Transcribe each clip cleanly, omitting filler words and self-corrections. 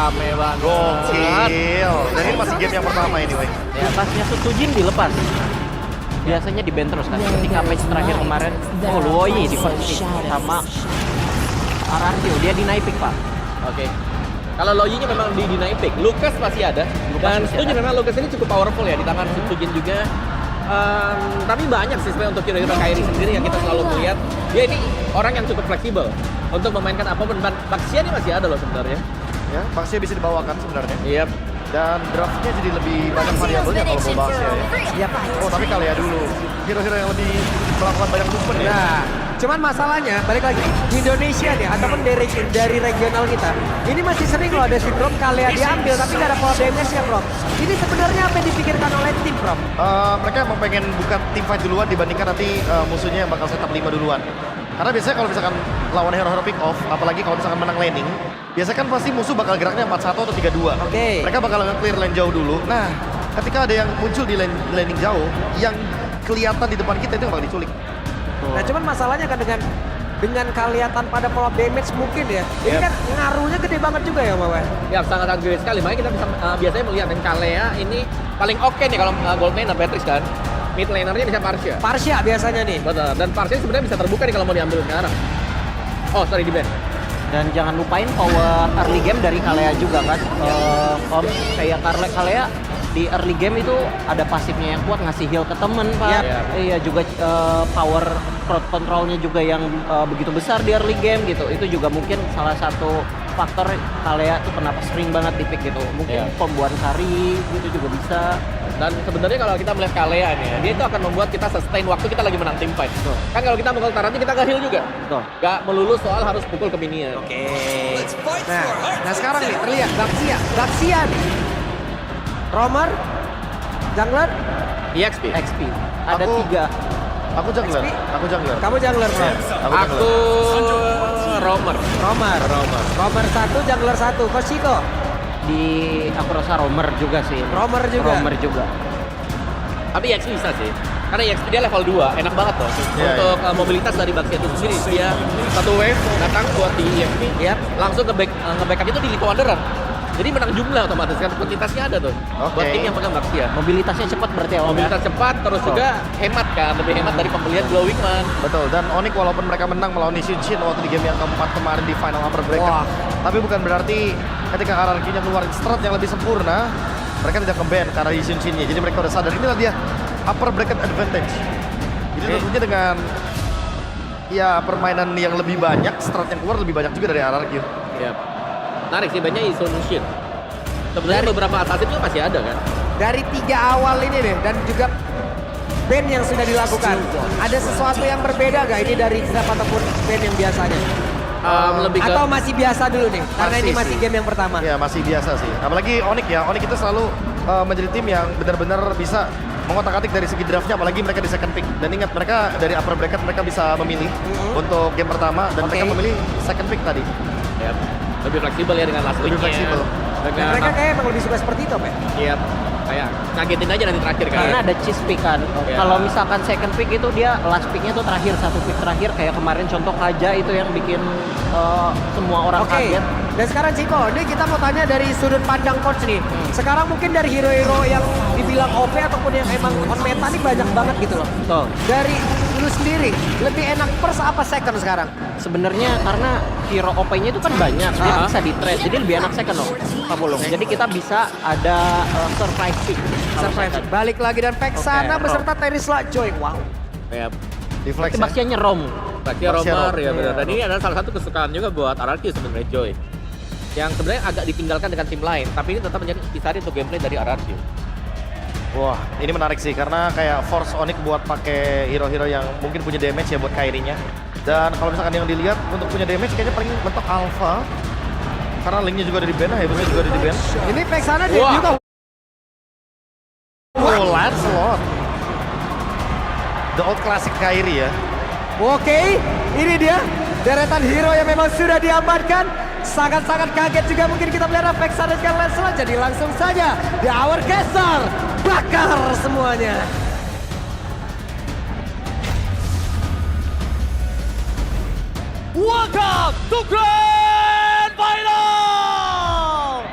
rame banget. Gokil. Dan ini masih game yang pertama ini, wey. Ya, pasnya Sutujin dilepas. Biasanya di ban terus kan. Ketika match terakhir kemarin, Luoyi di first pick sama Arankyo, dia di naik pick, Pak. Oke. Kalau Loyi-nya memang di deny pick, Lucas masih ada. Dan masih setuju ada. memang Lucas ini cukup powerful ya di tangan Sutujin juga. Tapi banyak sih sebenarnya untuk hero-hero Kairi sendiri yang kita selalu melihat. Dia ini orang yang cukup fleksibel untuk memainkan apapun. Baxia ini masih ada loh sebenarnya. Ya, Baxia bisa dibawakan sebenarnya. Iya. Dan draftnya jadi lebih banyak variabelnya kalau mau Baxia ya. Iya, Pak. Oh, tapi kali ya dulu. Hero-hero yang lebih melakukan banyak movement ya. Nah, cuman masalahnya balik lagi di Indonesia nih ataupun dari regional kita, ini masih sering loh ada sindrom Kalea diambil tapi nggak ada pola damage ya, Prof. Ini sebenarnya apa yang dipikirkan oleh tim, Prof? Mereka emang pengen buka team fight duluan dibandingkan nanti musuhnya yang bakal setup 5 duluan. Karena biasanya kalau misalkan lawan hero-hero pick off, apalagi kalau misalkan menang laning, biasanya kan pasti musuh bakal geraknya 4-1 atau 3-2. Oke. Mereka bakal nge-clear lane jauh dulu. Nah, ketika ada yang muncul di laning jauh, yang kelihatan di depan kita itu yang bakal diculik. Nah, cuman masalahnya kan dengan kalian tanpa ada pola damage mungkin ya. Ini Yep. kan ngaruhnya gede banget juga ya, Mama. Ya sangat gede sekali. Makanya kita bisa biasanya melihat yang Kalea ini paling oke nih kalau gold laner Beatrix kan. Mid lanernya bisa Parsia. Parsia biasanya nih. Betul. Dan Parsia sebenarnya bisa terbuka nih kalau mau diambil sekarang. Oh, sorry di ban. Dan jangan lupain power early game dari Kalea juga kan. Om kayak Kalea di early game itu ada pasifnya yang kuat ngasih heal ke temen, Pak. Yap. Iya juga power crowd controlnya juga yang begitu besar di early game gitu. Itu juga mungkin salah satu faktor Kalea tuh kenapa sering banget di pick gitu. Mungkin Yap. pembuatan kari gitu juga bisa. Dan sebenarnya kalau kita melihat Kalea nih ya, dia itu akan membuat kita sustain waktu kita lagi menang team fight. Betul. Kan kalau kita mengultar nanti kita nge-heal juga. Betul. Gak melulu soal harus pukul ke minion. Oke. Nah sekarang nih terlihat Baxia nih. Romer, jungler, EXP. XP. Ada Aku- 3. Aku jungler. XP. Aku jungler. kamu jungler, Bro. Aku Romer. Romer. Romer 1, jungler 1. Koshiko. Di aku rasa Romer juga sih. Romer juga. Romer juga. Tapi EXP bisa sih. Karena EXP dia level 2, enak banget loh. Iya, Untuk mobilitas dari Baxia itu sendiri. Dia satu wave datang buat di EXP, Yap. langsung nge-backup itu di Lipo Wanderer. Jadi menang jumlah otomatis kan, kuantitasnya ada tuh. Oke. Buat tim yang pegang Baxia. Mobilitasnya cepat berarti ya, Om, ya? Mobilitas cepat, terus juga hemat kan, lebih hemat dari pembelian Glowing Man. Betul, dan Onyx walaupun mereka menang melawan Nishinshin waktu di game yang keempat kemarin di final upper bracket, Wah. tapi bukan berarti ketika RRQ-nya keluarin strat yang lebih sempurna, mereka tidak nge-ban karena Nishinshin-nya. Jadi mereka udah sadar, inilah dia upper bracket advantage. Jadi tentunya dengan ya permainan yang lebih banyak, strat yang keluar lebih banyak juga dari RRQ. Ya. Menarik sih, banyak Isolation. Sebenarnya beberapa assassin itu masih ada kan. Dari 3 awal ini deh dan juga band yang sudah dilakukan. Ada sesuatu yang berbeda gak ini dari draft ataupun band yang biasanya? Lebih ke Atau masih biasa dulu nih? Karena ini Masih masih sih. game yang pertama. Ya masih biasa sih. Apalagi Onyx ya, Onyx itu selalu menjadi tim yang benar-benar bisa mengotak-atik dari segi draftnya, apalagi mereka di second pick. Dan ingat mereka dari upper bracket mereka bisa memilih untuk game pertama dan Oke. mereka memilih second pick tadi. ya, lebih fleksibel ya dengan last Lebih pick-nya. fleksibel. Dan Dengan mereka kayak emang lebih suka seperti itu, Pak. Iya, kayak ngagetin aja nanti terakhir kan. Karena ada cheese pick kan. Iya. Kalau misalkan second pick itu dia last picknya tuh terakhir, satu pick terakhir kayak kemarin contoh Kaja itu yang bikin semua orang Oke. kaget. Dan sekarang Ciko, ini kita mau tanya dari sudut pandang coach nih. Sekarang mungkin dari hero-hero yang dibilang OP ataupun yang emang on meta nih banyak banget gitu loh. Betul. Dari lu sendiri, lebih enak first apa second sekarang? Sebenarnya karena hero OP-nya itu kan banyak, dia Ah. bisa di trade, jadi lebih enak second loh, Pak Pulung. Jadi kita bisa ada surprise pick. kalau Surprise. second. Balik lagi dan Vexana Oke, beserta Terisla Joy. Wow. Ya, Di flex Itu ya. Baxia nyerom. Baxia Baxia Romer Romer, ya benar. iya. Dan ini adalah salah satu kesukaan juga buat RRQ sebenarnya Joy. Yang sebenarnya agak ditinggalkan dengan tim lain, tapi ini tetap menjadi intisari untuk gameplay dari RRQ. Wah, ini menarik sih karena kayak force Onyx buat pakai hero-hero yang mungkin punya damage ya buat Kairi-nya. Dan kalau misalkan yang dilihat untuk punya damage kayaknya paling mentok Alpha. Karena linknya juga ada di ban, Hebusnya juga ada di ban. Ini Vexana dia Wah. juga. Oh, Lancelot. The old classic Kairi ya. Oke, ini dia deretan hero yang memang sudah diamankan. Sangat-sangat kaget juga mungkin kita melihat Vexana dan Lancelot. Jadi langsung saja di Hour Caster bakar semuanya. Welcome to Grand Final!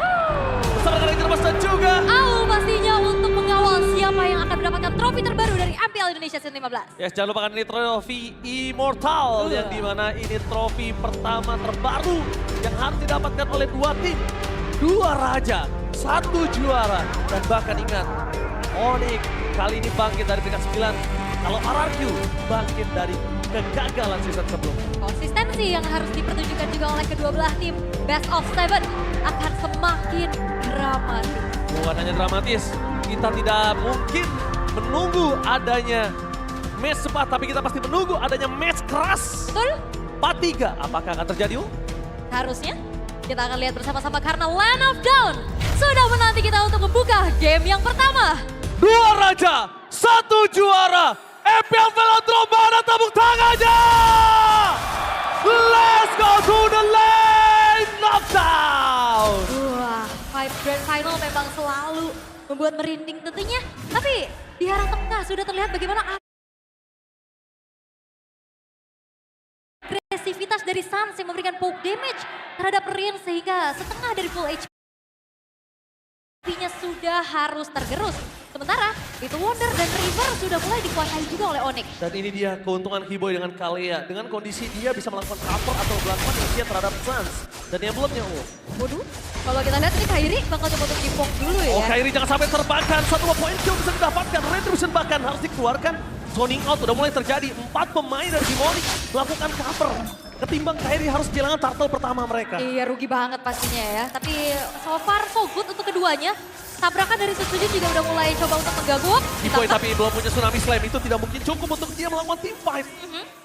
Season 15. Yes, jangan lupakan ini trofi Immortal yang dimana ini trofi pertama terbaru yang harus didapatkan oleh dua tim. Dua raja, satu juara. Dan bahkan ingat, Onyx kali ini bangkit dari peringkat 9. Kalau RRQ bangkit dari kegagalan season sebelumnya. Konsistensi yang harus dipertunjukkan juga oleh kedua belah tim. Best of 7 akan semakin dramatis. Bukan hanya dramatis, kita tidak mungkin menunggu adanya match cepat, tapi kita pasti menunggu adanya match keras. Betul? 4-3, apakah akan terjadi? Harusnya kita akan lihat bersama-sama karena Land of Dawn sudah menanti kita untuk membuka game yang pertama. Dua raja, satu juara. EPL Velodrome, mana tepuk tangannya? Let's go to the lane knockdown. Wah, Five Grand Final memang selalu membuat merinding tentunya. Tapi di arah tengah sudah terlihat bagaimana agresivitas dari Suns yang memberikan poke damage terhadap Rin sehingga setengah dari full HP-nya sudah harus tergerus. Sementara itu Wonder dan River sudah mulai dikuasai juga oleh Onyx. Dan ini dia keuntungan Hiboy dengan Kalea. Dengan kondisi dia bisa melakukan cover atau melakukan inisiat terhadap Suns. Dan yang belumnya, Waduh, kalau kita lihat ini Kairi bakal coba untuk di-poke dulu ya. Oh, Kairi jangan sampai terbakar. Satu poin kill bisa didapatkan. Retribution bahkan harus dikeluarkan. Zoning out udah mulai terjadi. 4 pemain dari Demonic melakukan cover. Ketimbang Kairi harus kehilangan turtle pertama mereka. Iya, rugi banget pastinya ya. Tapi so far so good untuk keduanya. Tabrakan dari Setsujin juga udah mulai coba untuk mengganggu. Hiboy tapi belum punya Tsunami Slam, itu tidak mungkin cukup untuk dia melakukan team fight.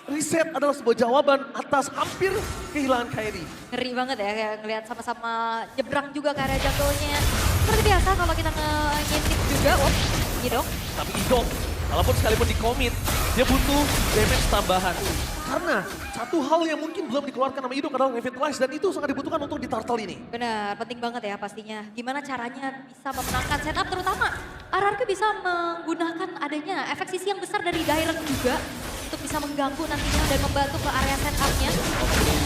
Reset adalah sebuah jawaban atas hampir kehilangan Kairi. Ngeri banget ya, kayak ngelihat sama-sama nyebrang juga ke area jungle-nya. Seperti biasa kalau kita ngintip juga, gitu. Tapi Idok, walaupun sekalipun di commit, dia butuh damage tambahan. Karena satu hal yang mungkin belum dikeluarkan sama Idok adalah Revitalize, dan itu sangat dibutuhkan untuk di turtle ini. Benar, penting banget ya pastinya. Gimana caranya bisa memenangkan setup, terutama RRQ bisa menggunakan adanya efek sisi yang besar dari Dairen juga untuk bisa mengganggu nantinya dan membantu ke area setupnya.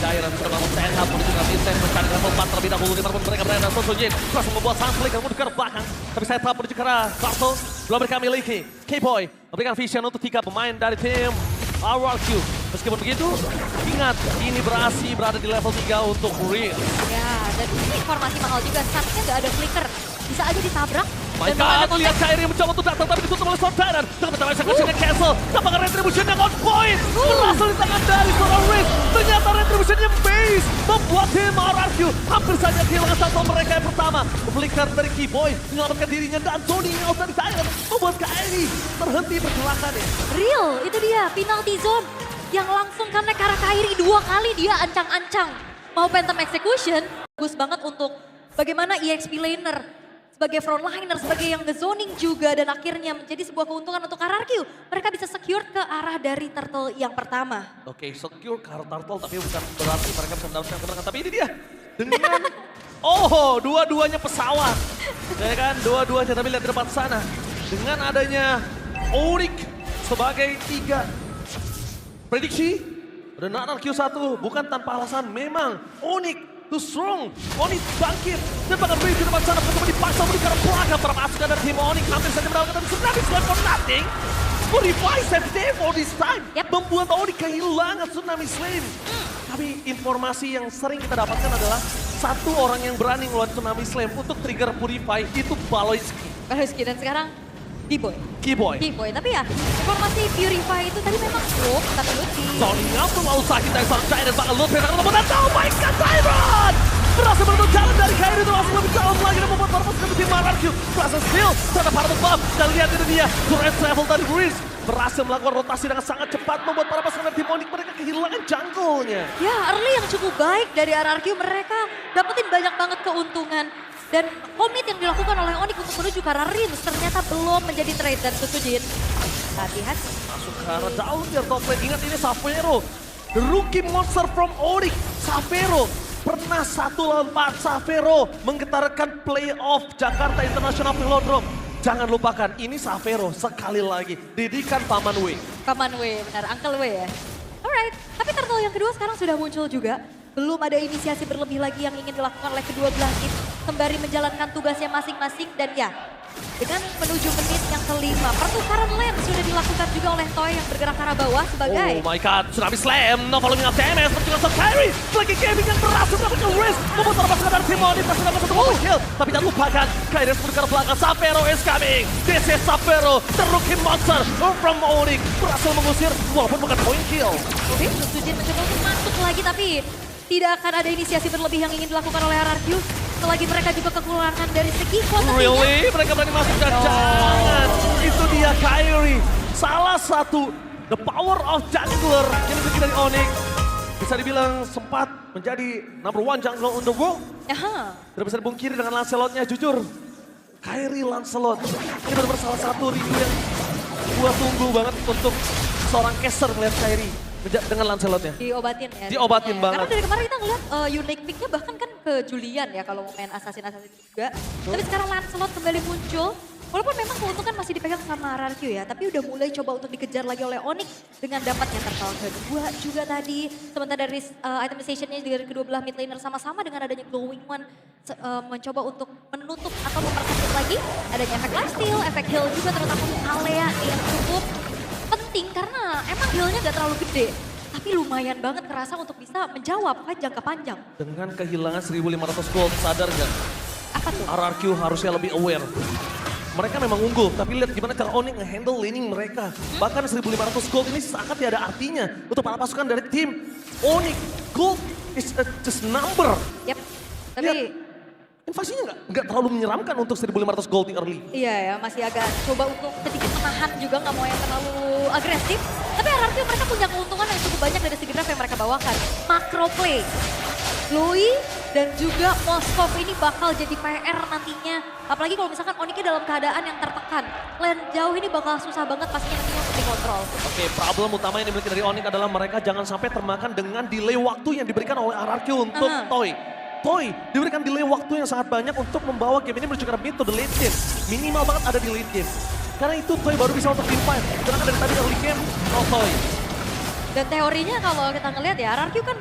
Dairen sudah melakukan setup, menuju ke Vincent, mencari level 4 terlebih dahulu. Dimana mereka berada dan Sojin langsung membuat Sunflake yang menuju ke belakang. Tapi setup menuju ke arah Turtle, belum mereka miliki. K-Boy memberikan vision untuk 3 pemain dari tim RRQ. Meskipun begitu, ingat ini berada di level 3 untuk Real. Ya, dan ini informasi mahal juga, saatnya nggak ada flicker. Bisa aja ditabrak. My dan bakal ada God, lihat Kairi mencoba untuk datang tapi ditutup oleh Sordaran. Dengan pertama execution-nya cancel. Tampaknya Retribution-nya on point. Berhasil di tangan dari seorang Riz. Ternyata Retribution-nya base. Membuat tim RRQ hampir saja kehilangan satu mereka yang pertama. Flicker dari Keyboy menyelamatkan dirinya dan Tony out dari Dairen. Membuat Kairi terhenti pergelakannya. Real, itu dia penalty zone yang langsung connect ke arah Kairi 2 kali dia ancang-ancang. Mau Phantom Execution, bagus banget untuk bagaimana EXP laner sebagai frontliner, sebagai yang nge-zoning juga dan akhirnya menjadi sebuah keuntungan untuk RRQ. Mereka bisa secure ke arah dari turtle yang pertama. Oke, secure ke arah Turtle tapi bukan berarti mereka bisa mendapatkan kemenangan. Tapi ini dia dengan dua-duanya pesawat. Ya kan, dua-duanya tapi lihat di depan sana. Dengan adanya Onyx sebagai 3 prediksi dan RRQ1 bukan tanpa alasan, memang Onyx too strong. Onyx bangkit dan bahkan Riz di depan sana pertemuan dipaksa menuju ke arah belakang para pasukan dari tim Onyx hampir saja mendapatkan Tsunami Slam for nothing. Purify save day for this time. Membuat Onyx kehilangan Tsunami Slam. Tapi informasi yang sering kita dapatkan adalah satu orang yang berani ngeluarin Tsunami Slam untuk trigger Purify itu Baloyski. Baloyski dan sekarang D-Boy. Keyboy. Tapi ya informasi Purify itu tadi memang slow tapi lucu. Zoning out lalu sakit dari seorang Giant bakal Lutfi akan membuat oh my god Tyrant! Berhasil menutup jalan dari Kairi itu langsung lebih jauh lagi dan membuat para pasukan tim RRQ. Berhasil steal, tetap harus buff dan lihat ini dia turret travel dari Riz. Berhasil melakukan rotasi dengan sangat cepat membuat para pasukan tim Onyx mereka kehilangan jungle-nya. Ya early yang cukup baik dari RRQ, mereka dapetin banyak banget keuntungan. Dan komit yang dilakukan oleh Onyx untuk menuju ke arah Rins ternyata belum menjadi trade dan Setsujin. Hati-hati. Masuk ke arah down tier top lane. Ingat ini Savero. The rookie monster from Onyx. Savero. Pernah 1 lawan 4. Savero menggetarkan playoff Jakarta International Velodrome. Jangan lupakan ini Savero sekali lagi. Didikan Paman W. Paman W, benar. Uncle W ya. Alright, tapi turtle yang kedua sekarang sudah muncul juga. Belum ada inisiasi berlebih lagi yang ingin dilakukan oleh kedua belah tim. Sembari menjalankan tugasnya masing-masing dan ya Dengan menuju menit yang kelima, pertukaran lane sudah dilakukan juga oleh Toy yang bergerak ke arah bawah sebagai Oh my god, Tsunami Slam, no following up damage, tapi juga Kyrie, lagi gaming yang berhasil mendapatkan risk, memutar pasukan dari tim Onyx, masih dapat satu momen kill, tapi jangan lupakan, Kyrie harus bergerak ke belakang, Sapero is coming, this is Sapero, the rookie monster from Onyx, berhasil mengusir, walaupun bukan point kill. Oke, Sujin mencoba untuk masuk lagi, tapi tidak akan ada inisiasi berlebih yang ingin dilakukan oleh RRQ. Selagi mereka juga kekurangan dari segi potensinya. Really? Mereka berani masuk dan jangan. Itu dia Kyrie. Salah satu the power of jungler yang dimiliki dari Onyx. Bisa dibilang sempat menjadi number one jungler on the world. Aha. Tidak bisa dibungkiri dengan Lancelotnya, jujur. Kyrie Lancelot. Ini benar-benar salah satu review yang gua tunggu banget untuk seorang caster melihat Kyrie dengan Lancelotnya. Diobatin ya. Diobatin sebenarnya. banget. Karena dari kemarin kita ngeliat unique pick-nya bahkan kan ke Julian ya kalau mau main Assassin juga. Tapi sekarang Lancelot kembali muncul. Walaupun memang keuntungan masih dipegang sama RRQ ya, tapi udah mulai coba untuk dikejar lagi oleh Onyx dengan dapatnya terkal kedua juga tadi. Sementara dari itemization-nya dari kedua belah mid laner sama-sama dengan adanya Glowing One mencoba untuk menutup atau mempersempit lagi adanya efek lifesteal, efek heal juga terutama untuk Alea yang cukup penting karena emang healnya gak terlalu gede. Tapi lumayan banget kerasa untuk bisa menjawab fight jangka panjang. Dengan kehilangan 1.500 gold, sadar gak? Apa tuh? RRQ harusnya lebih aware. Mereka memang unggul, tapi lihat gimana cara Onyx nge-handle laning mereka. Bahkan 1.500 gold ini sangat tidak ada artinya untuk para pasukan dari tim Onyx. Gold is just number. Yap, tapi Lihat, invasinya nggak terlalu menyeramkan untuk 1.500 gold di early. iya ya masih agak coba untuk sedikit menahan juga nggak mau yang terlalu agresif. Tapi RRQ mereka punya keuntungan yang cukup banyak dari segi draft yang mereka bawakan. Macro play. Louis dan juga Moskov ini bakal jadi PR nantinya. Apalagi kalau misalkan Onyx dalam keadaan yang tertekan. Lane jauh ini bakal susah banget pastinya nantinya untuk dikontrol. Oke, problem utama yang dimiliki dari Onyx adalah mereka jangan sampai termakan dengan delay waktu yang diberikan oleh RRQ untuk Toy. Toy diberikan delay waktu yang sangat banyak untuk membawa game ini menuju ke mid to the late game. Minimal banget ada di late game. Karena itu Toy baru bisa untuk team fight. Karena dari tadi early game, no Toy. Dan teorinya kalau kita ngelihat ya RRQ kan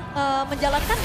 menjalankan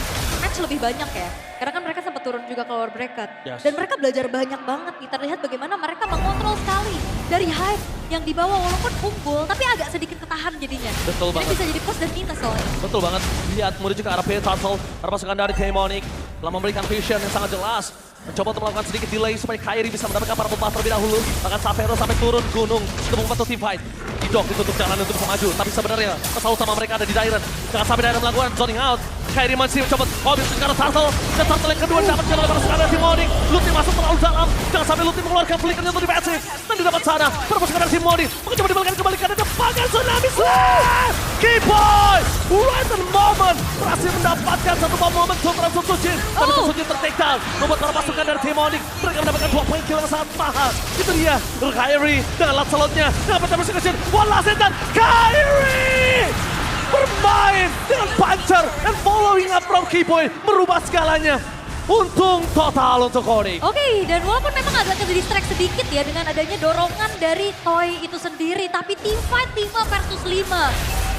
match lebih banyak ya. Karena kan mereka sempat turun juga ke lower bracket. Yes. Dan mereka belajar banyak banget nih. Terlihat bagaimana mereka mengontrol sekali dari hype yang dibawa walaupun unggul tapi agak sedikit ketahan jadinya. Betul Ini banget. bisa jadi plus dan minus soalnya. Betul banget. Lihat menuju ke arah Turtle. Arah pasukan dari Team Onyx telah memberikan vision yang sangat jelas. Mencoba untuk melakukan sedikit delay supaya Kyrie bisa mendapatkan para pembuat terlebih dahulu. Bahkan Sapero sampai turun gunung untuk membantu team fight. Didok ditutup jalan untuk bisa maju. Tapi sebenarnya masalah utama mereka ada di Dairen. Jangan sampai Dairen melakukan zoning out. Kyrie masih mencoba mobil ke arah Turtle. Dan Turtle yang kedua dapat jalan oleh pasukan dari Team Onyx. Luti masuk terlalu dalam. Jangan sampai Luti mengeluarkan flickernya untuk defensif. Dan didapat sana. Para pasukan dari Team Onyx mencoba dibalikan kembali ke depankan Tsunami Slam. Keyboy right at the moment berhasil mendapatkan satu momen terhadap Sujin. Tapi Sujin ter-take down. Membuat para pasukan dari Team Onyx mereka mendapatkan 2 poin kill yang sangat mahal. Itu dia Kyrie dengan Lancelotnya. Dapat terus one last hit dan Kyrie bermain dengan puncher and following up from Keyboy merubah segalanya. Untung total untuk Onyx. Oke, dan walaupun memang agak ke-distract sedikit ya dengan adanya dorongan dari Toy itu sendiri. Tapi team fight 5 versus 5.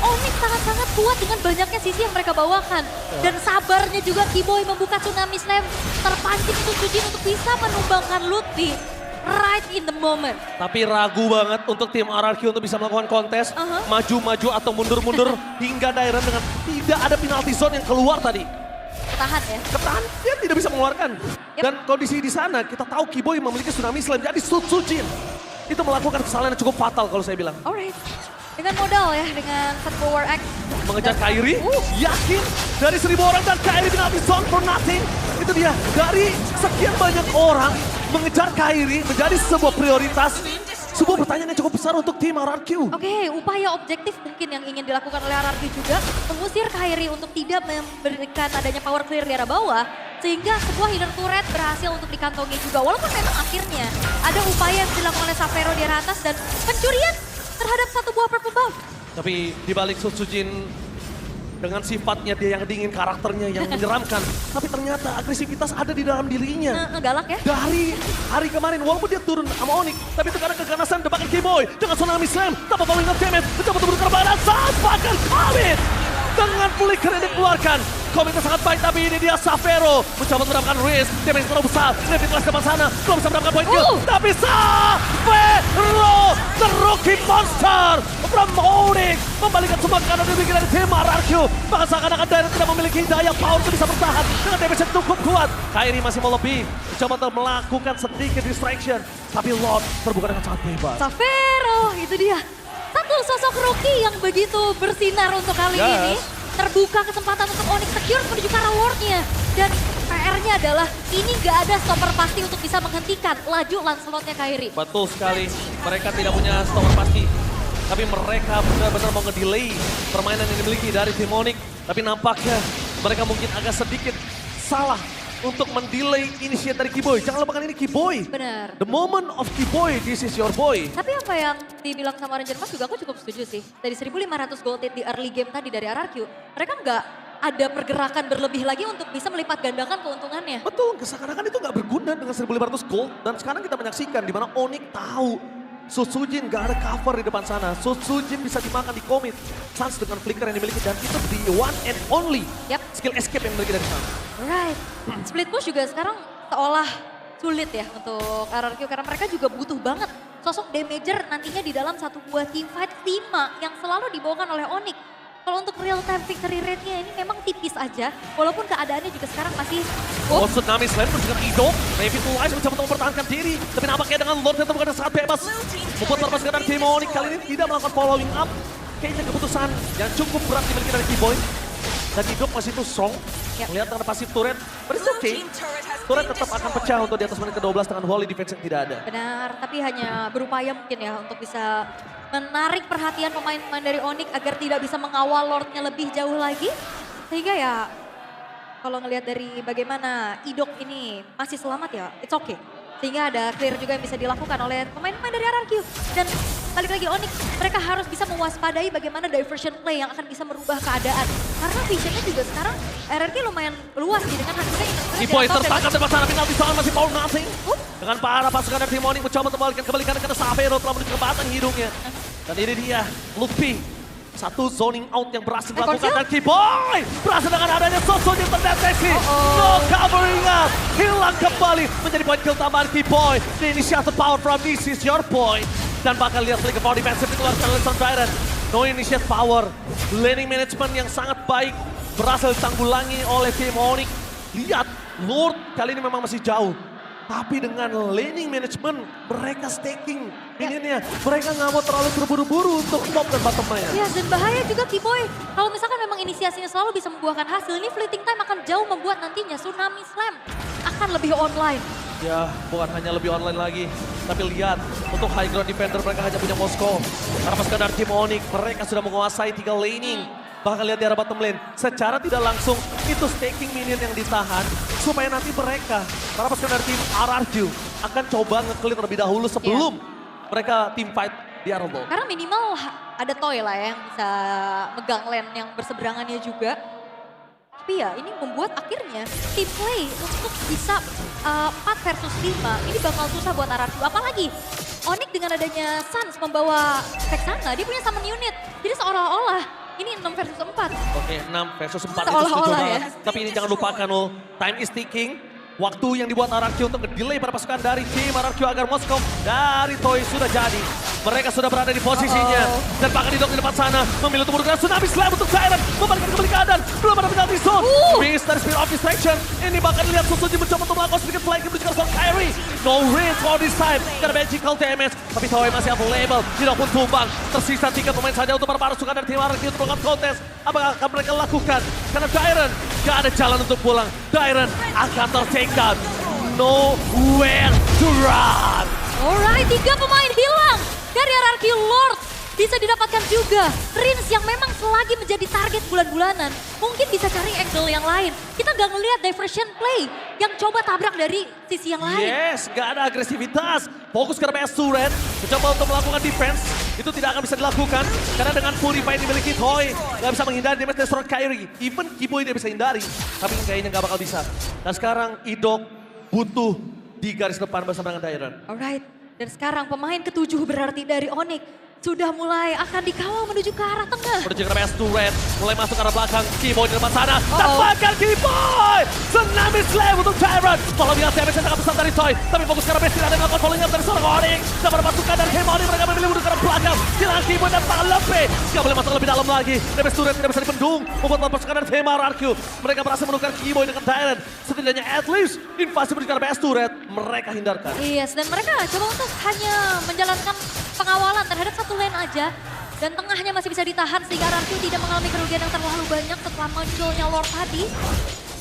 Onyx sangat-sangat kuat dengan banyaknya sisi yang mereka bawakan. Dan sabarnya juga Keyboy membuka Tsunami Slam. Terpancing untuk Sujin untuk bisa menumbangkan Lutfi. Right in the moment. Tapi ragu banget untuk tim RRQ untuk bisa melakukan kontes. Maju-maju atau mundur-mundur hingga Dairen dengan tidak ada penalty zone yang keluar tadi. Ketahan ya. Ketahan, dia tidak bisa mengeluarkan. Dan kondisi di sana kita tahu Keyboy memiliki Tsunami Slam. Jadi Sujin itu melakukan kesalahan yang cukup fatal kalau saya bilang. Alright. Dengan modal ya, dengan set power X. Mengejar Kyrie, yakin dari 1000 orang dan Kyrie penalty zone for nothing. Itu dia, dari sekian banyak orang mengejar Kyrie menjadi sebuah prioritas. Sebuah pertanyaan yang cukup besar untuk tim RRQ. Oke, upaya objektif mungkin yang ingin dilakukan oleh RRQ juga. Mengusir Kyrie untuk tidak memberikan adanya power clear di arah bawah. Sehingga sebuah hidden turret berhasil untuk dikantongi juga. Walaupun memang akhirnya ada upaya yang dilakukan oleh Sapero di arah atas dan pencurian terhadap satu buah purple buff. Tapi dibalik Sujin dengan sifatnya dia yang dingin, karakternya yang menyeramkan. Tapi ternyata agresivitas ada di dalam dirinya. Galak ya. Dari hari kemarin, walaupun dia turun sama Onyx, tapi itu karena keganasan debakan Keyboy dengan Tsunami Slam, tanpa following up damage, mencoba untuk berkorban dan saat bahkan Khalid dengan flicker yang dikeluarkan. komentar sangat baik, tapi ini dia Savero mencoba mendapatkan risk. Damage terlalu besar, David kelas depan sana, belum bisa mendapatkan point kill. Tapi Savero, the rookie monster from Onyx, membalikan semua kanan dan dari tim RRQ. Bahkan seakan-akan Dairon tidak memiliki daya power untuk bisa bertahan dengan damage yang cukup kuat. Kairi masih mau lebih, mencoba untuk melakukan sedikit distraction, tapi Lord terbuka dengan sangat bebas. Savero, itu dia. Satu sosok rookie yang begitu bersinar untuk kali ini. Terbuka kesempatan untuk Onyx secure menuju ke arah Lordnya. Dan PR-nya adalah ini nggak ada stopper pasti untuk bisa menghentikan laju Lancelotnya Kairi. Betul sekali, mereka tidak punya stopper pasti. Tapi mereka benar-benar mau ngedelay permainan yang dimiliki dari tim Onyx. Tapi nampaknya mereka mungkin agak sedikit salah untuk mendelay initiate dari Kiboy. Jangan lupakan ini Kiboy. Benar. The moment of Kiboy, this is your boy. Tapi apa yang dibilang sama Ranger Mas juga aku cukup setuju sih. Dari 1.500 gold di early game tadi dari RRQ, mereka nggak ada pergerakan berlebih lagi untuk bisa melipat gandakan keuntungannya. Betul, seakan-akan itu nggak berguna dengan 1.500 gold. Dan sekarang kita menyaksikan di mana Onyx tahu Sutsujin gak ada cover di depan sana. Sutsujin bisa dimakan di commit. Sans dengan flicker yang dimiliki dan itu the one and only skill escape yang dimiliki dari sana. Right. Split push juga sekarang seolah sulit ya untuk RRQ karena mereka juga butuh banget sosok damager nantinya di dalam satu buah teamfight 5 yang selalu dibawakan oleh Onyx. Kalau untuk real time victory rate-nya ini memang tipis aja, walaupun keadaannya juga sekarang masih... Oh, Tsunami Slam dengan Ido, Revitalize mencoba untuk mempertahankan diri. Tapi nampaknya dengan Lord tetap bukan saat bebas. Membuat lepas dari tim Onyx kali ini tidak melakukan following up. Kayaknya keputusan yang cukup berat dimiliki dari Kiboy. Dan Ido masih too strong. Melihat dengan pasif turret, but it's okay. Turret tetap akan pecah untuk di atas menit ke-12 dengan volley defense yang tidak ada. Benar, tapi hanya berupaya mungkin ya untuk bisa menarik perhatian pemain-pemain dari Onyx agar tidak bisa mengawal Lordnya lebih jauh lagi. Sehingga ya kalau ngelihat dari bagaimana Idok ini masih selamat ya, it's okay. Sehingga ada clear juga yang bisa dilakukan oleh pemain-pemain dari RRQ. Dan balik lagi Onyx, mereka harus bisa mewaspadai bagaimana diversion play yang akan bisa merubah keadaan. Karena visionnya juga sekarang RRQ lumayan luas sih dengan hasilnya. Kiboy tertangkap dan pasangan final di sana masih power nothing. Dengan para pasukan dari tim Onyx mencoba untuk kembalikan ke Savero telah menuju ke batang hidungnya. Dan ini dia, Luffy. Satu zoning out yang berhasil dilakukan dan Kiboy berhasil dengan adanya sosok yang terdeteksi. No covering up, hilang kembali menjadi poin kill tambahan Kiboy. The initiative power from this is your point. Dan bakal lihat lagi power defensive dikeluarkan oleh Sun Tyrant. No initiative power, laning management yang sangat baik berhasil ditanggulangi oleh tim Onyx. Lihat, Lord kali ini memang masih jauh. Tapi dengan laning management, mereka staking minionnya. Mereka nggak mau terlalu terburu-buru untuk top dan bottom lane. Ya, dan bahaya juga Kiboy. Kalau misalkan memang inisiasinya selalu bisa membuahkan hasil, ini fleeting time akan jauh membuat nantinya Tsunami Slam akan lebih online. Ya, bukan hanya lebih online lagi. Tapi lihat, untuk high ground defender mereka hanya punya Moskow. Karena pasukan dari tim Onyx, mereka sudah menguasai 3 laning. Bahkan lihat di arah bottom lane, secara tidak langsung itu staking minion yang ditahan supaya nanti mereka, para pasukan dari tim RRQ akan coba nge-clear terlebih dahulu sebelum mereka team fight di arah bawah. Karena minimal ada Toy lah ya yang bisa megang lane yang berseberangannya juga. Tapi ya ini membuat akhirnya team play untuk bisa 4 versus 5 ini bakal susah buat RRQ. Apalagi Onyx dengan adanya Sans membawa Vexana, dia punya summon unit. Jadi seolah-olah ini 6 versus 4. Oke, 6 versus 4 itu setuju Seolah-olah banget. ya. Tapi ini jangan lupakan loh, time is ticking. Waktu yang dibuat RRQ untuk nge-delay para pasukan dari tim RRQ agar Moskow dari Toy sudah jadi. Mereka sudah berada di posisinya. Dan bahkan di dok di depan sana memilih untuk menggunakan Tsunami Slam untuk Tyrant. Membalikkan kembali keadaan. Belum ada penalty zone. Miss dari Spirit of Distraction. Ini bahkan lihat Suzuki mencoba untuk melakukan sedikit flanking menuju ke arah Kairi. No range for this time. Karena magical damage. Tapi Toy masih available. Tidak pun tumbang. Tersisa 3 pemain saja untuk para pasukan dari tim RRQ untuk melakukan kontes. Apa akan mereka lakukan? Karena Tyrant gak ada jalan untuk pulang. Tyrant akan ter-take down. Nowhere to run. Alright, 3 pemain hilang dari RRQ Lord. Bisa didapatkan juga Rins yang memang selagi menjadi target bulan-bulanan. Mungkin bisa cari angle yang lain. Kita gak ngelihat diversion play yang coba tabrak dari sisi yang lain. Yes, gak ada agresivitas. Fokus ke PS turret. Mencoba untuk melakukan defense. Itu tidak akan bisa dilakukan. Karena dengan full revive yang dimiliki Toy. Gak bisa menghindari damage dari seorang Kairi. Even Kiboy dia bisa hindari. Tapi kayaknya gak bakal bisa. Dan sekarang Idok butuh di garis depan bersama dengan Dairon. Alright, dan sekarang pemain ke-7 berarti dari Onyx. sudah mulai akan dikawal menuju ke arah tengah. Menuju ke arah Red, mulai masuk ke arah belakang. Keyboy di depan sana. Dapatkan Keyboy! Tsunami Slam untuk Tyrant. Kalau lihat damage sangat besar dari Toy. Tapi fokus ke arah base, tidak ada melakukan following up dari seorang Onyx. Dapat pasukan dari Game Onyx, mereka memilih menuju ke arah belakang. Hilang Keyboy dan Palepe. Gak boleh masuk lebih dalam lagi. Damage Red tidak bisa dibendung. Membuat pasukan dari Femar RQ. Mereka berhasil menukar Keyboy dengan Tyrant. Setidaknya at least invasi menuju ke arah Red. Mereka hindarkan. Yes, dan mereka coba untuk hanya menjalankan pengawalan terhadap satu lane aja. Dan tengahnya masih bisa ditahan sehingga RRQ tidak mengalami kerugian yang terlalu banyak setelah munculnya Lord tadi.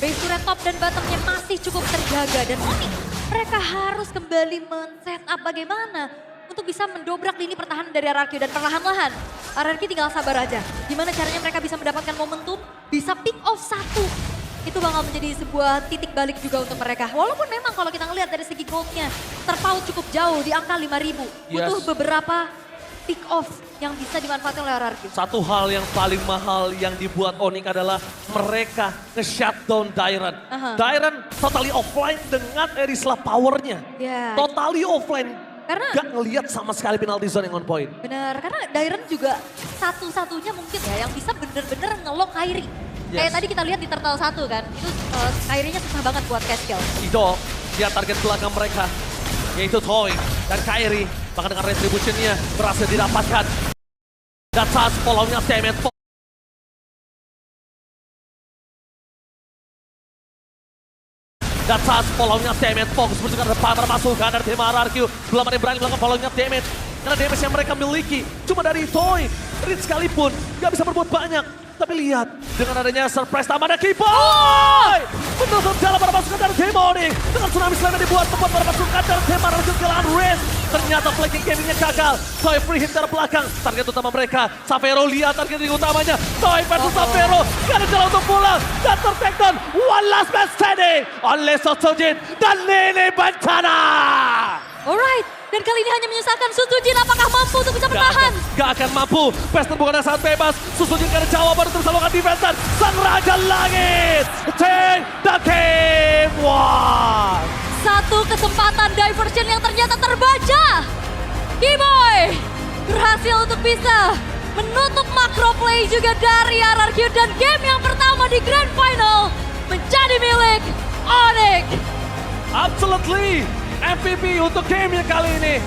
Base turret top dan bottomnya masih cukup terjaga. Dan Onyx, mereka harus kembali men-set up bagaimana untuk bisa mendobrak lini pertahanan dari RRQ. Dan perlahan-lahan RRQ tinggal sabar aja. Gimana caranya mereka bisa mendapatkan momentum, bisa pick off satu. Itu bakal menjadi sebuah titik balik juga untuk mereka. Walaupun memang kalau kita ngelihat dari segi goldnya terpaut cukup jauh di angka 5.000. Butuh beberapa pick off yang bisa dimanfaatkan oleh RRQ. Satu hal yang paling mahal yang dibuat Onyx adalah mereka nge-shutdown Dairon. Dairon totally offline dengan Erisla powernya. Ya. Totally offline. Karena gak ngelihat sama sekali penalty zone yang on point. benar, karena Dairon juga satu-satunya mungkin ya yang bisa bener-bener nge-lock Kairi. Kayak tadi kita lihat di Turtle 1 kan, itu Kairinya susah banget buat Castiel. Ido, lihat target belakang mereka, yaitu Toy dan Kairi. Bahkan dengan retributionnya berhasil didapatkan. Dan saat follow-nya damage. Dan saat follow-nya damage, fokus menuju ke depan termasukkan dari tim RRQ. Belum ada yang berani melakukan follow-nya damage. Karena damage yang mereka miliki cuma dari Toy. Reed sekalipun gak bisa berbuat banyak. Tapi lihat, dengan adanya surprise tambah ada Keyboy! Menutup jalan para pasukan dari tim Onyx. Dengan tsunami slam yang dibuat membuat para pasukan dari tim RRQ kehilangan race. Ternyata flanking gamingnya gagal. Toy free hit dari belakang. Target utama mereka, Savero lihat target utamanya. Toy versus Savero. Gak ada jalan untuk pulang. Dan tertakedown. One last man standing. Oleh Sosojin dan Nene Bantana. Alright, dan kali ini hanya menyusahkan Sujin. Apakah mampu untuk bisa bertahan? Gak akan mampu. Pester bukan saat bebas. Susujin gak ada jawaban untuk melakukan defense. Sang Raja Langit. Take the game one. Satu kesempatan diversion yang ternyata terbaca. Keyboy berhasil untuk bisa menutup macro play juga dari RRQ. Dan game yang pertama di Grand Final menjadi milik Onyx. Absolutely. MVP untuk gamenya kali ini.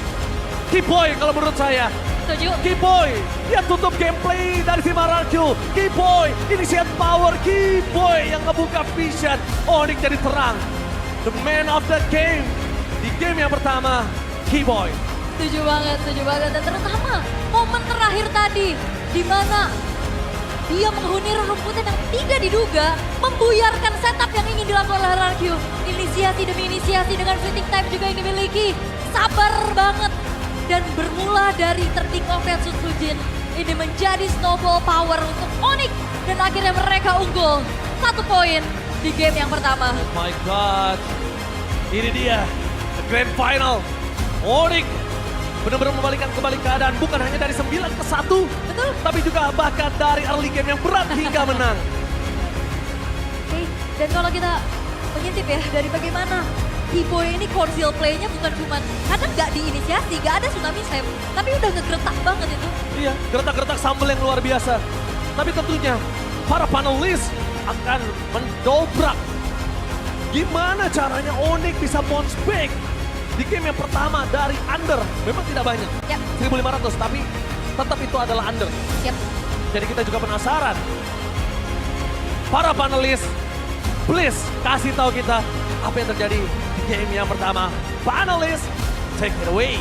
Keyboy kalau menurut saya. Setuju. Keyboy, dia tutup gameplay dari tim RRQ. Keyboy, initiate power. Keyboy yang ngebuka vision. Onyx jadi terang. The man of the game. Di game yang pertama, Keyboy. Setuju banget. Dan terutama momen terakhir tadi, di mana dia menghuni rerumputan yang tidak diduga, membuyarkan setup yang ingin dilakukan oleh RRQ. Inisiasi demi inisiasi dengan fleeting time juga yang dimiliki. Sabar banget. Dan bermula dari turning offense Sujin, ini menjadi snowball power untuk Onyx. Dan akhirnya mereka unggul 1 poin di game yang pertama. Oh my God. Ini dia, the grand final. Onyx benar-benar membalikan kembali keadaan. Bukan hanya dari 9-1. Betul. Tapi juga bahkan dari early game yang berat hingga menang. Oke, dan kalau kita mengintip ya dari bagaimana Keyboy ini conceal play-nya bukan cuma kadang nggak diinisiasi, nggak ada tsunami slam, tapi udah ngegertak banget itu. Iya, gertak-gertak sambal yang luar biasa. Tapi tentunya para panelis akan mendobrak gimana caranya Onyx bisa bounce back di game yang pertama dari under. Memang tidak banyak, Yap. 1.500, tapi tetap itu adalah under. Yap. Jadi kita juga penasaran. Para panelis, please kasih tahu kita apa yang terjadi di game yang pertama. Panelis, take it away.